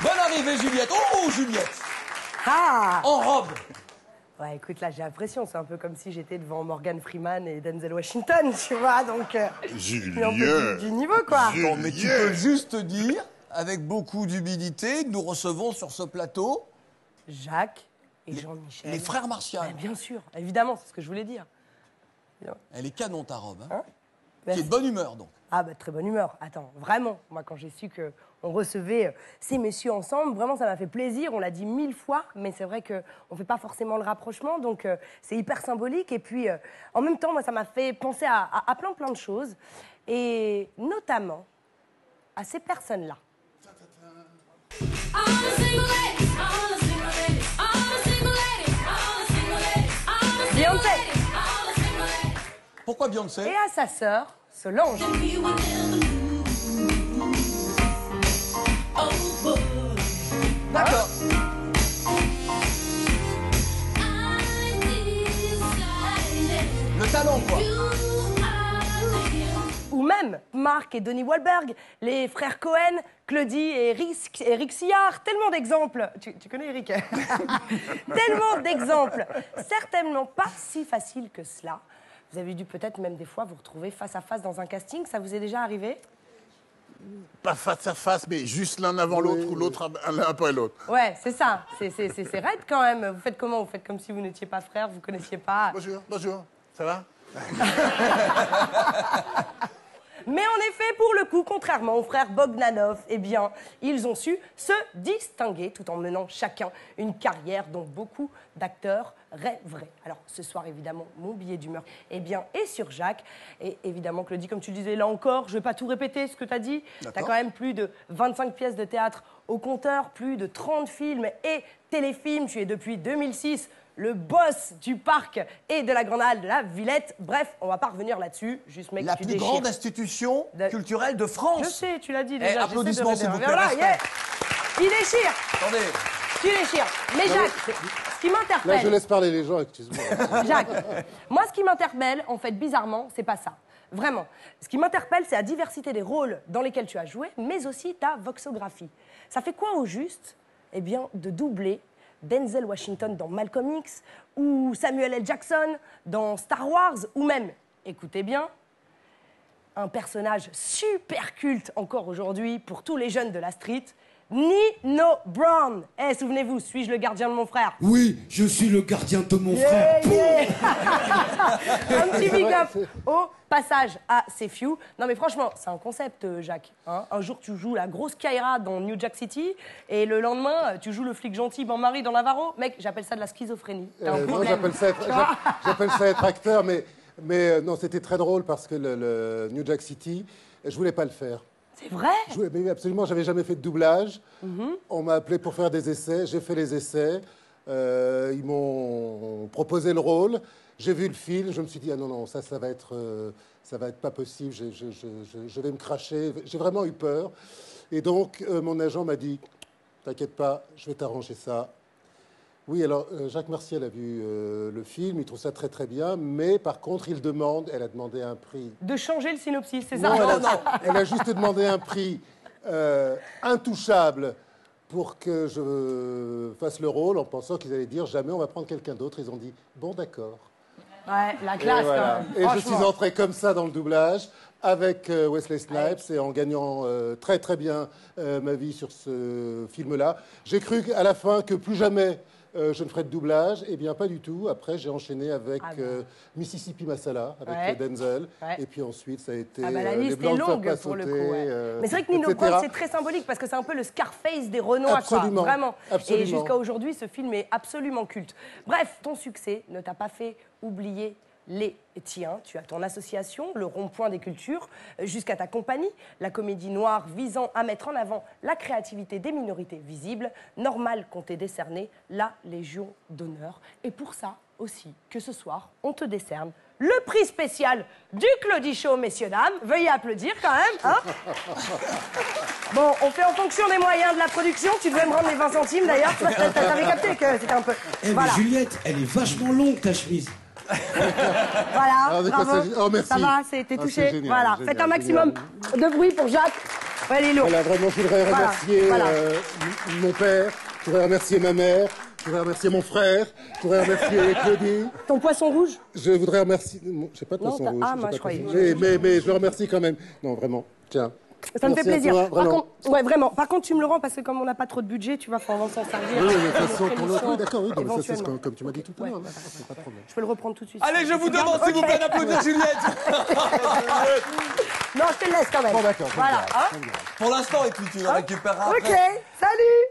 Bonne arrivée, Juliette. Oh, Juliette. Ah! En robe. Ouais, écoute, là, j'ai l'impression, c'est un peu comme si j'étais devant Morgan Freeman et Denzel Washington, tu vois, donc... Julien. un peu du niveau, quoi. Bon, mais tu peux juste dire, avec beaucoup d'humilité, que nous recevons sur ce plateau... Jacques et Jean-Michel. Les frères Martial. Ah, bien sûr, évidemment, c'est ce que je voulais dire. Elle est canon, ta robe. Hein. Ben, Qui est de bonne humeur, donc. Ah, bah, très bonne humeur. Attends, vraiment, moi, quand j'ai su qu'on recevait ces messieurs ensemble, vraiment, ça m'a fait plaisir. On l'a dit 1000 fois, mais c'est vrai qu'on ne fait pas forcément le rapprochement, donc c'est hyper symbolique. Et puis, en même temps, moi, ça m'a fait penser à plein de choses, et notamment à ces personnes-là. Beyoncé. Pourquoi Beyoncé? Et à sa sœur, Solange. D'accord. Le talent, quoi. Ou même Marc et Donnie Wahlberg, les frères Cohen, Claudie et Eric Sillard. Tellement d'exemples. Tu connais Eric? Tellement d'exemples. Certainement pas si facile que cela. Vous avez dû peut-être même des fois vous retrouver face à face dans un casting. Ça vous est déjà arrivé? Pas face à face, mais juste l'un avant l'autre ou l'autre l'un après l'autre. Ouais, c'est ça. C'est raide quand même. Vous faites comment? Vous faites comme si vous n'étiez pas frères, vous connaissiez pas. Bonjour, bonjour. Ça va? Mais en effet, pour le coup, contrairement aux frères Bogdanov, eh bien, ils ont su se distinguer tout en menant chacun une carrière dont beaucoup d'acteurs rêveraient. Alors, ce soir, évidemment, mon billet d'humeur, eh bien, est sur Jacques. Et évidemment, Claudie, comme tu disais, là encore, je ne vais pas tout répéter ce que tu as dit. Tu as quand même plus de 25 pièces de théâtre au compteur, plus de 30 films et téléfilms. Tu es depuis 2006 le boss du parc et de la Grande Halle de la Villette. Bref, on va pas revenir là-dessus. Juste, mec, La tu plus déchires. grande institution culturelle de France. Je sais, tu l'as dit Eh, déjà. applaudissements, s'il vous plaît. Voilà, respect. yeah. Il déchire. Attendez. Tu déchires. Mais Jacques, ce qui Là, m'interpelle... je laisse parler les gens, excuse-moi. Jacques, moi, ce qui m'interpelle, en fait, bizarrement, c'est pas ça. Vraiment. Ce qui m'interpelle, c'est la diversité des rôles dans lesquels tu as joué, mais aussi ta voxographie. Ça fait quoi au juste? Eh bien, de doubler Denzel Washington dans Malcolm X, ou Samuel L. Jackson dans Star Wars, ou même, écoutez bien, un personnage super culte encore aujourd'hui pour tous les jeunes de la street, Nino Brown. Eh, souvenez-vous, suis-je le gardien de mon frère? Oui, je suis le gardien de mon frère. Un petit big up au passage à Sefiu. Non mais franchement, c'est un concept, Jacques. Hein, un jour, tu joues la grosse Kaira dans New Jack City, et le lendemain, tu joues le flic gentil Ban-Marie dans Navarro. Mec, j'appelle ça de la schizophrénie. T'as un Non, problème. j'appelle ça être acteur, mais non, c'était très drôle parce que le New Jack City, je voulais pas le faire. C'est vrai? Mais absolument, j'avais jamais fait de doublage. On m'a appelé pour faire des essais, j'ai fait les essais. Ils m'ont proposé le rôle. J'ai vu le film, je me suis dit ah non ça va être pas possible. Je vais me cracher. J'ai vraiment eu peur. Et donc mon agent m'a dit t'inquiète pas, je vais t'arranger ça. Oui, alors Jacques Martial a vu le film, il trouve ça très très bien, mais par contre elle a demandé un prix. De changer le synopsis, c'est ça? Non, elle a juste demandé un prix intouchable pour que je fasse le rôle en pensant qu'ils allaient dire jamais on va prendre quelqu'un d'autre. Ils ont dit bon d'accord. Ouais, la classe Et, voilà. quand même. Et je suis entré comme ça dans le doublage avec Wesley Snipes et en gagnant très très bien ma vie sur ce film-là. J'ai cru à la fin que plus jamais je ne ferais de doublage. Eh bien, pas du tout. Après, j'ai enchaîné avec Mississippi Masala, avec Denzel. Ouais. Et puis ensuite, ça a été la Les liste Blancs est ne savent longue pas pour sauter, le coup. Ouais. Mais c'est vrai que Nino Brown, c'est très symbolique parce que c'est un peu le Scarface des Renois, absolument, quoi. Vraiment. Absolument. Et jusqu'à aujourd'hui, ce film est absolument culte. Bref, ton succès ne t'a pas fait oublier les tiens. Tu as ton association, le Rond-Point des Cultures, jusqu'à ta compagnie, la comédie noire visant à mettre en avant la créativité des minorités visibles. Normal qu'on t'ait décerné la Légion d'honneur. Et pour ça aussi, que ce soir, on te décerne le prix spécial du Claudie Show, messieurs, dames. Veuillez applaudir quand même. Hein. Bon, on fait en fonction des moyens de la production. Tu devais me rendre les 20 centimes d'ailleurs. T'avais capté que c'était un peu... Eh mais Juliette, elle est vachement longue ta chemise. Voilà, bravo. Oh, merci. Ça va, t'es touché. Génial, voilà, génial, faites un maximum de bruit pour Jacques. Ouais, il est lourd. Voilà, vraiment, je voudrais Voilà, remercier voilà. mon père, je voudrais remercier ma mère, je voudrais remercier mon frère, je voudrais remercier Claudie. Ton poisson rouge? Je voudrais remercier... Je sais pas de Non, poisson t'as- rouge. ah, j'ai moi, pas je de croyais. poisson- mais je le remercie quand même. Non, vraiment, tiens. Ça me fait Merci à plaisir. toi, Par vraiment. contre, ouais, vraiment. Par contre, tu me le rends parce que comme on n'a pas trop de budget, tu vas pouvoir s'en servir. Oui, mais de toute Pour façon, notre pour l'autre, émission, oui, d'accord, oui, non, mais ça, c'est éventuellement. comme tu m'as dit tout à l'heure. Ouais, là, c'est pas de problème. Je peux le reprendre tout de suite. Allez, je vous Tu demande, gardes s'il vous Ok. plaît, d'applaudir Juliette. Non, je te le laisse quand même. Bon, d'accord, Voilà. Hein Pour l'instant, et puis tu le récupéreras après. Ok. Salut.